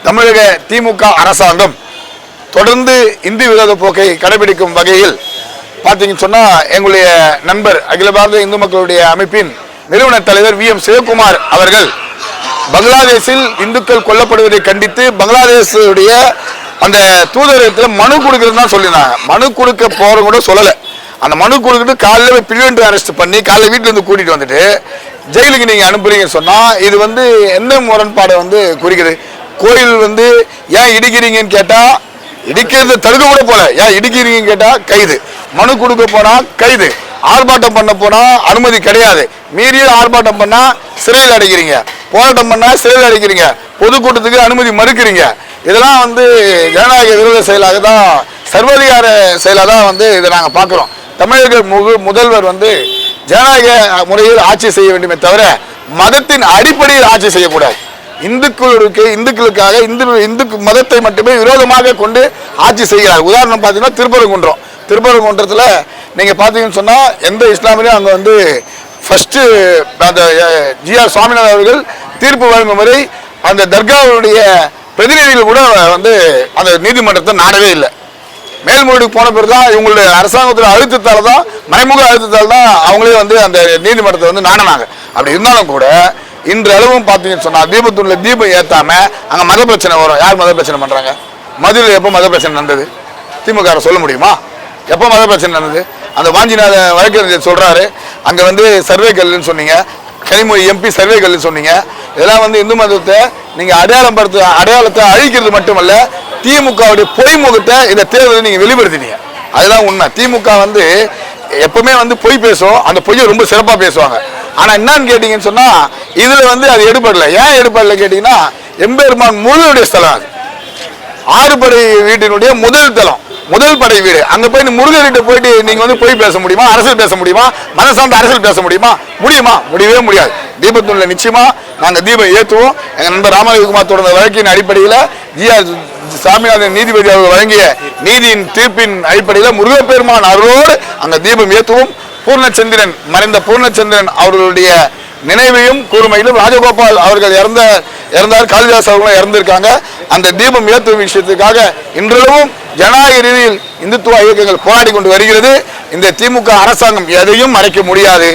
தமிழக திமுக அரசாங்கம் தொடர்ந்து இந்து விரோத போக்கை கடைபிடிக்கும் வகையில் பார்த்தீங்கன்னு சொன்னா எங்களுடைய நண்பர் அகில பாரத இந்து மக்களுடைய அமைப்பின் நிறுவன தலைவர் வி.எம். சிவகுமார் அவர்கள் பங்களாதேஷில் இந்துக்கள் கொல்லப்படுவதை கண்டித்து பங்களாதேஷுடைய அந்த தூதரகத்தில் மனு கொடுக்கறதுன்னு தான் சொல்லியிருந்தாங்க. மனு கொடுக்க போற கூட சொல்லலை. அந்த மனு கொடுத்துட்டு காலையில் ப்ரிவென்டிவ் அரெஸ்ட் பண்ணி காலையில் வீட்டிலேருந்து கூட்டிகிட்டு வந்துட்டு ஜெயிலுக்கு நீங்கள் அனுப்புறீங்கன்னு சொன்னால் இது என்ன முரண்பாடை குறிக்குது? கோயில் ஏன் இடிக்கிறீங்கன்னு கேட்டால் இடிக்கிறது தடுக்க கூட போல, ஏன் இடிக்கிறீங்கன்னு கேட்டால் கைது, மனு கொடுக்க போனால் கைது, ஆர்ப்பாட்டம் பண்ண போனால் அனுமதி கிடையாது, மீறிய ஆர்ப்பாட்டம் பண்ணால் சிறையில் அடைக்கிறீங்க, போராட்டம் பண்ணால் சிறையில் அடைக்கிறீங்க, பொதுக்கூட்டத்துக்கு அனுமதி மறுக்கிறீங்க. இதெல்லாம் ஜனநாயக விரோத செயலாக தான், சர்வாதிகார செயலாக தான் இதை நாங்கள் பார்க்குறோம். தமிழக முதல்வர் ஜனநாயக முறையில் ஆட்சி செய்ய வேண்டுமே தவிர மதத்தின் அடிப்படையில் ஆட்சி செய்யக்கூடாது. இந்துக்களுக்காக இந்து மதத்தை மட்டுமே விரோதமாக கொண்டு ஆட்சி செய்கிறார். உதாரணம் பார்த்தீங்கன்னா திருப்பரங்குன்றத்தில் நீங்கள் பார்த்தீங்கன்னு சொன்னால் எந்த இஸ்லாமிலையும் அங்கே ஃபர்ஸ்ட் அந்த ஜி.ஆர். சுவாமிநாதன் அவர்கள் தீர்ப்பு வழங்கும் வரை அந்த தர்காவுடைய பிரதிநிதிகள் கூட அந்த நீதிமன்றத்தை நாடவே இல்லை. மேல்முறையீடு போன பிறகு தான் இவங்களுடைய அரசாங்கத்தில் அழுத்தத்தால் தான், மறைமுக அழுத்தத்தால் தான் அவங்களே அந்த நீதிமன்றத்தை நாடினாங்க. அப்படி இருந்தாலும் கூட இன்று அளவும் பார்த்தீங்கன்னு சொன்னால் தீபத்துள்ள தீபம் ஏற்றாம அங்கே மத பிரச்சனை வரும். யார் மத பிரச்சனை பண்ணுறாங்க? மதுரையில் எப்போ மத பிரச்சனை நடந்தது? திமுக சொல்ல முடியுமா? எப்போ மத பிரச்சனை நடந்தது? அந்த வாஞ்சிநாத வழக்கறிஞர் சொல்கிறாரு, அங்கே சர்வே கல்லுன்னு சொன்னீங்க, கனிமொழி எம்பி சர்வே கல்லுன்னு சொன்னீங்க. இதெல்லாம் இந்து மதத்தை நீங்கள் அடையாளத்தை அழிக்கிறது மட்டுமல்ல, திமுகவுடைய பொய்முகத்தை இந்த தேர்தலை நீங்கள் வெளிப்படுத்தினீங்க. அதுதான் உண்மை. திமுக எப்பவுமே பொய் பேசும், அந்த பொய்யை ரொம்ப சிறப்பாக பேசுவாங்க. ஆனால் என்னன்னு கேட்டீங்கன்னு சொன்னால் இதில் அது எடுபடலை. ஏன் எடுபடலை கேட்டிங்கன்னா, எம்பெருமான் முருகனுடைய ஸ்தலம், அது ஆறுபடை வீட்டினுடைய முதல் படை வீடு. அங்கே போய் முருகர்கிட்ட போயிட்டு நீங்கள் போய் பேச முடியுமா? அரசியல் பேச முடியுமா? மனசார்ந்த அரசியல் பேச முடியுமா? முடியவே முடியாது. தீபத்துள்ள நிச்சயமா நாங்கள் தீபம் ஏற்றுவோம். எங்கள் நண்பர் ராமகுமார் தொடர்ந்த வழக்கின் அடிப்படையில் ஜி.ஆர். சாமிநாதன் நீதிபதி அவர்கள் வழங்கிய நீதியின் தீர்ப்பின் அடிப்படையில் முருகப்பெருமான் அருளோடு அங்கே தீபம் ஏற்றுவோம். மறைந்த பூர்ணச்சந்திரன் அவர்களுடைய நினைவையும் கூர்மையிலும் ராஜகோபால் அவர்கள் இறந்தார், காளிதாஸ் அவர்களும் இறந்திருக்காங்க. அந்த தீபம் ஏற்றும் விஷயத்துக்காக இன்றளவும் ஜனநாயக ரீதியில் இந்துத்துவ இயக்கங்கள் போராடி கொண்டு வருகிறது. இந்த திமுக அரசாங்கம் எதையும் மறைக்க முடியாது.